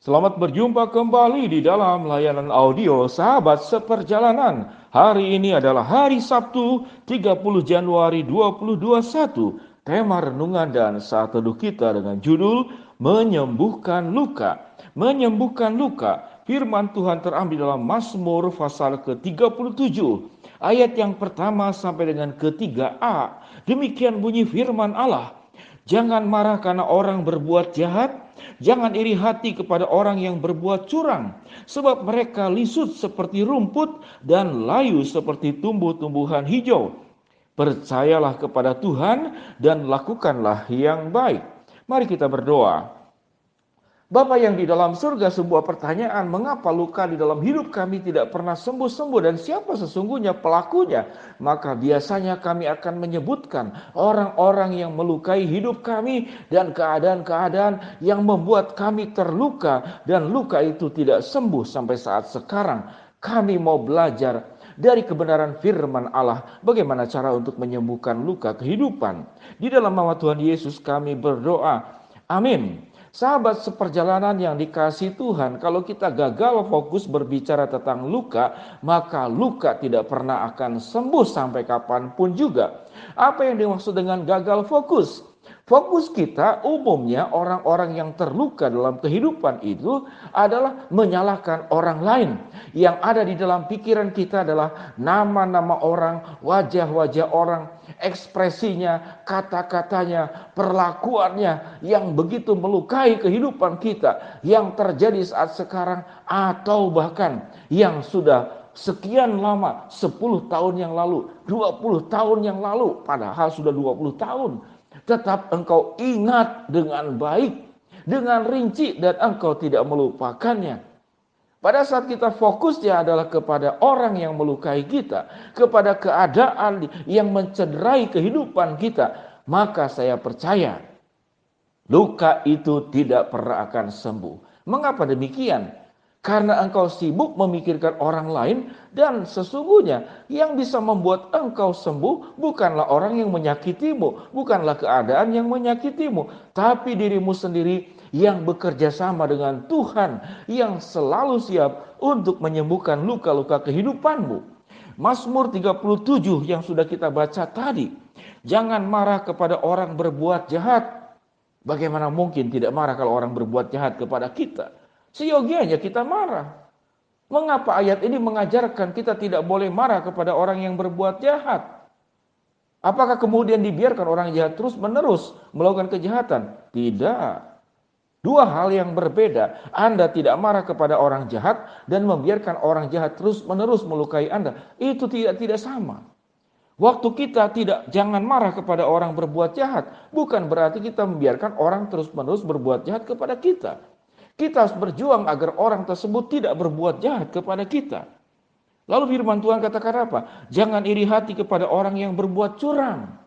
Selamat berjumpa kembali di dalam layanan audio Sahabat Seperjalanan. Hari ini adalah hari Sabtu 30 Januari 2021. Tema renungan dan saat teduh kita dengan judul Menyembuhkan Luka. Menyembuhkan luka. Firman Tuhan terambil dalam Mazmur pasal ke-37. Ayat yang pertama sampai dengan ke-3a. Demikian bunyi firman Allah. Jangan marah karena orang berbuat jahat. Jangan iri hati kepada orang yang berbuat curang. Sebab mereka lisut seperti rumput dan layu seperti tumbuh-tumbuhan hijau. Percayalah kepada Tuhan dan lakukanlah yang baik. Mari kita berdoa. Bapa yang di dalam surga, sebuah pertanyaan, mengapa luka di dalam hidup kami tidak pernah sembuh-sembuh dan siapa sesungguhnya pelakunya? Maka biasanya kami akan menyebutkan orang-orang yang melukai hidup kami dan keadaan-keadaan yang membuat kami terluka dan luka itu tidak sembuh sampai saat sekarang. Kami mau belajar dari kebenaran firman Allah, bagaimana cara untuk menyembuhkan luka kehidupan. Di dalam nama Tuhan Yesus kami berdoa. Amin. Sahabat seperjalanan yang dikasihi Tuhan, kalau kita gagal fokus berbicara tentang luka, maka luka tidak pernah akan sembuh sampai kapanpun juga. Apa yang dimaksud dengan gagal fokus? Fokus kita umumnya orang-orang yang terluka dalam kehidupan itu adalah menyalahkan orang lain. Yang ada di dalam pikiran kita adalah nama-nama orang, wajah-wajah orang, ekspresinya, kata-katanya, perlakuannya yang begitu melukai kehidupan kita yang terjadi saat sekarang atau bahkan yang sudah sekian lama, 10 tahun yang lalu, 20 tahun yang lalu, padahal sudah 20 tahun. Tetap engkau ingat dengan baik, dengan rinci, dan engkau tidak melupakannya. Pada saat kita fokusnya adalah kepada orang yang melukai kita, kepada keadaan yang mencederai kehidupan kita, maka saya percaya luka itu tidak pernah akan sembuh. Mengapa demikian? Karena engkau sibuk memikirkan orang lain dan sesungguhnya yang bisa membuat engkau sembuh bukanlah orang yang menyakitimu, bukanlah keadaan yang menyakitimu, tapi dirimu sendiri yang bekerja sama dengan Tuhan yang selalu siap untuk menyembuhkan luka-luka kehidupanmu. Mazmur 37 yang sudah kita baca tadi. Jangan marah kepada orang berbuat jahat. Bagaimana mungkin tidak marah kalau orang berbuat jahat kepada kita? Seyogianya kita marah. Mengapa ayat ini mengajarkan kita tidak boleh marah kepada orang yang berbuat jahat? Apakah kemudian dibiarkan orang jahat terus menerus melakukan kejahatan? Tidak. Dua hal yang berbeda. Anda tidak marah kepada orang jahat dan membiarkan orang jahat terus menerus melukai Anda. Itu tidak sama. Waktu kita jangan marah kepada orang berbuat jahat, bukan berarti kita membiarkan orang terus menerus berbuat jahat kepada kita. Kita harus berjuang agar orang tersebut tidak berbuat jahat kepada kita. Lalu firman Tuhan katakan apa? Jangan iri hati kepada orang yang berbuat curang.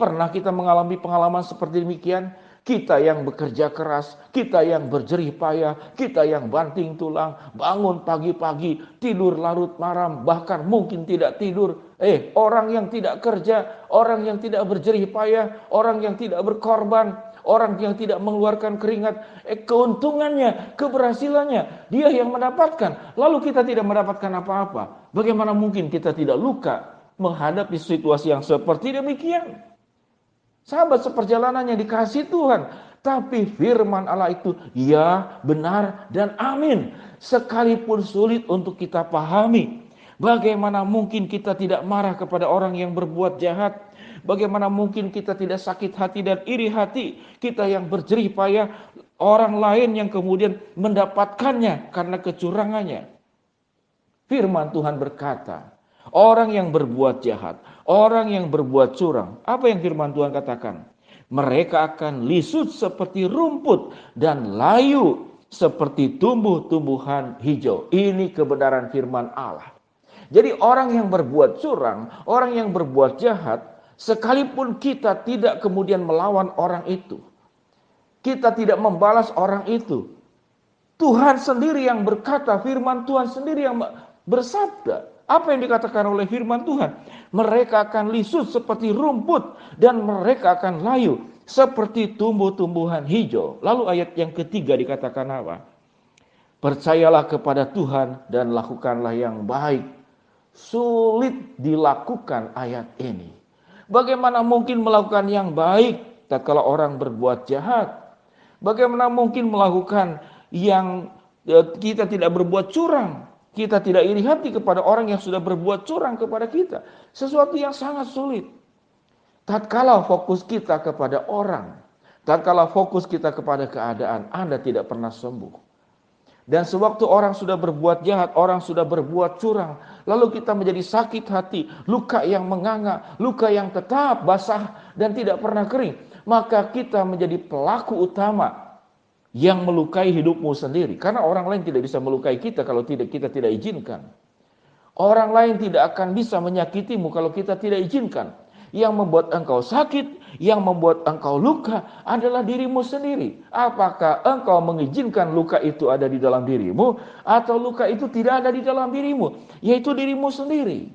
Pernah kita mengalami pengalaman seperti demikian? Kita yang bekerja keras, kita yang berjerih payah, kita yang banting tulang, bangun pagi-pagi, tidur larut malam, bahkan mungkin tidak tidur. Orang yang tidak kerja, orang yang tidak berjerih payah, orang yang tidak berkorban, orang yang tidak mengeluarkan keringat, keuntungannya, keberhasilannya, dia yang mendapatkan. Lalu kita tidak mendapatkan apa-apa. Bagaimana mungkin kita tidak luka menghadapi situasi yang seperti demikian? Sahabat seperjalanan yang dikasihi Tuhan. Tapi firman Allah itu ya, benar, dan amin. Sekalipun sulit untuk kita pahami. Bagaimana mungkin kita tidak marah kepada orang yang berbuat jahat? Bagaimana mungkin kita tidak sakit hati dan iri hati? Kita yang berjerih payah, orang lain yang kemudian mendapatkannya karena kecurangannya. Firman Tuhan berkata, orang yang berbuat jahat, orang yang berbuat curang, apa yang firman Tuhan katakan? Mereka akan lisut seperti rumput dan layu seperti tumbuh-tumbuhan hijau. Ini kebenaran firman Allah. Jadi orang yang berbuat curang, orang yang berbuat jahat, sekalipun kita tidak kemudian melawan orang itu, kita tidak membalas orang itu, Tuhan sendiri yang berkata, firman Tuhan sendiri yang bersabda. Apa yang dikatakan oleh firman Tuhan? Mereka akan lisut seperti rumput dan mereka akan layu seperti tumbuh-tumbuhan hijau. Lalu ayat yang ketiga dikatakan apa? Percayalah kepada Tuhan dan lakukanlah yang baik. Sulit dilakukan ayat ini. Bagaimana mungkin melakukan yang baik tatkala orang berbuat jahat? Bagaimana mungkin melakukan yang kita tidak berbuat curang? Kita tidak iri hati kepada orang yang sudah berbuat curang kepada kita. Sesuatu yang sangat sulit. Tatkala fokus kita kepada orang, tatkala fokus kita kepada keadaan, Anda tidak pernah sembuh. Dan sewaktu orang sudah berbuat jahat, orang sudah berbuat curang, lalu kita menjadi sakit hati, luka yang menganga, luka yang tetap basah dan tidak pernah kering, maka kita menjadi pelaku utama yang melukai hidupmu sendiri. Karena orang lain tidak bisa melukai kita kalau kita tidak izinkan. Orang lain tidak akan bisa menyakitimu kalau kita tidak izinkan. Yang membuat engkau sakit, yang membuat engkau luka adalah dirimu sendiri. Apakah engkau mengizinkan luka itu ada di dalam dirimu, atau luka itu tidak ada di dalam dirimu, yaitu dirimu sendiri.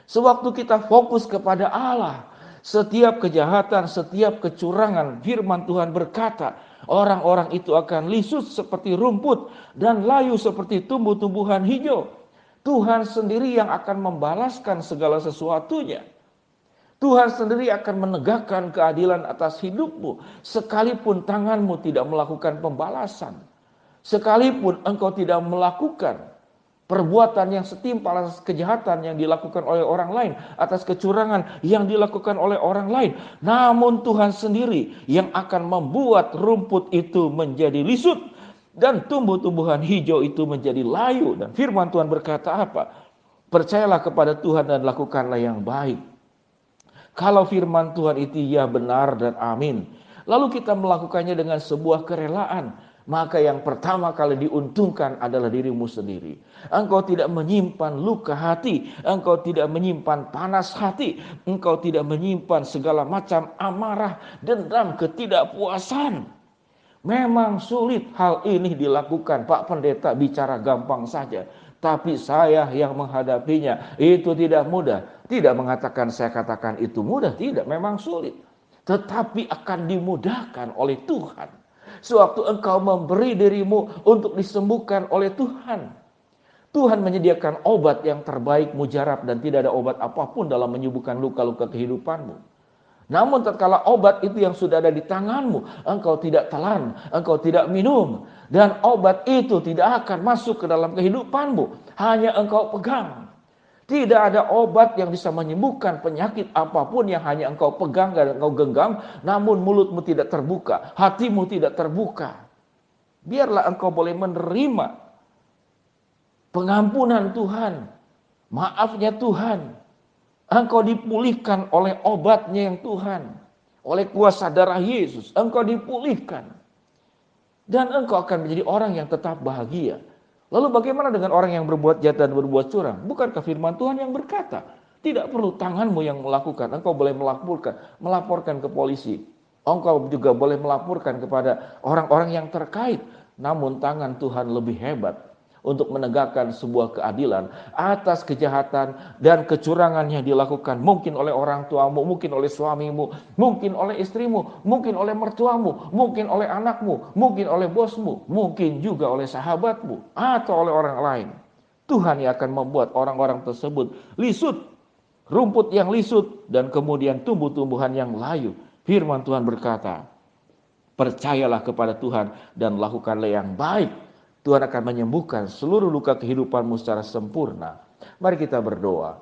Sewaktu kita fokus kepada Allah, setiap kejahatan, setiap kecurangan, firman Tuhan berkata, orang-orang itu akan lisut seperti rumput dan layu seperti tumbuh-tumbuhan hijau. Tuhan sendiri yang akan membalaskan segala sesuatunya. Tuhan sendiri akan menegakkan keadilan atas hidupmu, sekalipun tanganmu tidak melakukan pembalasan. Sekalipun engkau tidak melakukan perbuatan yang setimpal atas kejahatan yang dilakukan oleh orang lain, atas kecurangan yang dilakukan oleh orang lain. Namun Tuhan sendiri yang akan membuat rumput itu menjadi lisut dan tumbuh-tumbuhan hijau itu menjadi layu. Dan firman Tuhan berkata apa? Percayalah kepada Tuhan dan lakukanlah yang baik. Kalau firman Tuhan itu ya benar dan amin, lalu kita melakukannya dengan sebuah kerelaan, maka yang pertama kali diuntungkan adalah dirimu sendiri. Engkau tidak menyimpan luka hati, engkau tidak menyimpan panas hati, engkau tidak menyimpan segala macam amarah, dendam, ketidakpuasan. Memang sulit hal ini dilakukan. Pak Pendeta bicara gampang saja. Tapi saya yang menghadapinya itu tidak mudah. Tidak mengatakan saya katakan itu mudah. Tidak, memang sulit. Tetapi akan dimudahkan oleh Tuhan. Sewaktu engkau memberi dirimu untuk disembuhkan oleh Tuhan. Tuhan menyediakan obat yang terbaik, mujarab, dan tidak ada obat apapun dalam menyembuhkan luka-luka kehidupanmu. Namun tatkala obat itu yang sudah ada di tanganmu, engkau tidak telan, engkau tidak minum, dan obat itu tidak akan masuk ke dalam kehidupanmu, hanya engkau pegang. Tidak ada obat yang bisa menyembuhkan penyakit apapun yang hanya engkau pegang dan engkau genggam, namun mulutmu tidak terbuka, hatimu tidak terbuka. Biarlah engkau boleh menerima pengampunan Tuhan, maafnya Tuhan. Engkau dipulihkan oleh obatnya yang Tuhan. Oleh kuasa darah Yesus. Engkau dipulihkan. Dan engkau akan menjadi orang yang tetap bahagia. Lalu bagaimana dengan orang yang berbuat jahat dan berbuat curang? Bukankah firman Tuhan yang berkata, tidak perlu tanganmu yang melakukan. Engkau boleh melaporkan ke polisi. Engkau juga boleh melaporkan kepada orang-orang yang terkait. Namun tangan Tuhan lebih hebat untuk menegakkan sebuah keadilan atas kejahatan dan kecurangan yang dilakukan mungkin oleh orang tuamu, mungkin oleh suamimu, mungkin oleh istrimu, mungkin oleh mertuamu, mungkin oleh anakmu, mungkin oleh bosmu, mungkin juga oleh sahabatmu atau oleh orang lain. Tuhan yang akan membuat orang-orang tersebut lisut, rumput yang lisut dan kemudian tumbuh-tumbuhan yang layu. Firman Tuhan berkata, percayalah kepada Tuhan dan lakukanlah yang baik. Tuhan akan menyembuhkan seluruh luka kehidupanmu secara sempurna. Mari kita berdoa.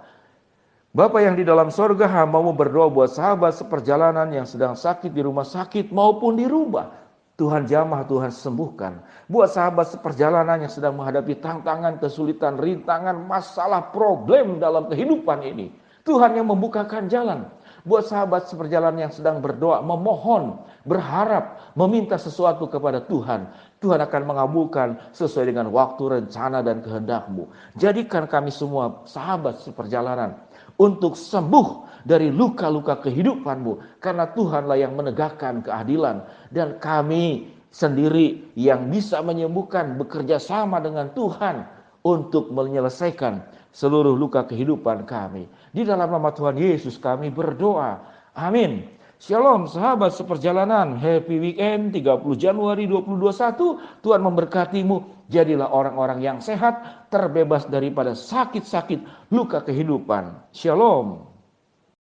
Bapa yang di dalam sorga, hamba-Mu berdoa buat sahabat seperjalanan yang sedang sakit di rumah sakit maupun di rumah. Tuhan jamah, Tuhan sembuhkan. Buat sahabat seperjalanan yang sedang menghadapi tantangan, kesulitan, rintangan, masalah, problem dalam kehidupan ini. Tuhan yang membukakan jalan. Buat sahabat seperjalanan yang sedang berdoa, memohon, berharap, meminta sesuatu kepada Tuhan. Tuhan akan mengabulkan sesuai dengan waktu, rencana, dan kehendak-Mu. Jadikan kami semua sahabat seperjalanan untuk sembuh dari luka-luka kehidupan-Mu. Karena Tuhanlah yang menegakkan keadilan. Dan kami sendiri yang bisa menyembuhkan, bekerja sama dengan Tuhan untuk menyelesaikan seluruh luka kehidupan kami. Di dalam nama Tuhan Yesus kami berdoa. Amin. Shalom sahabat seperjalanan, happy weekend 30 Januari 2021. Tuhan memberkatimu, jadilah orang-orang yang sehat, terbebas daripada sakit-sakit luka kehidupan. Shalom.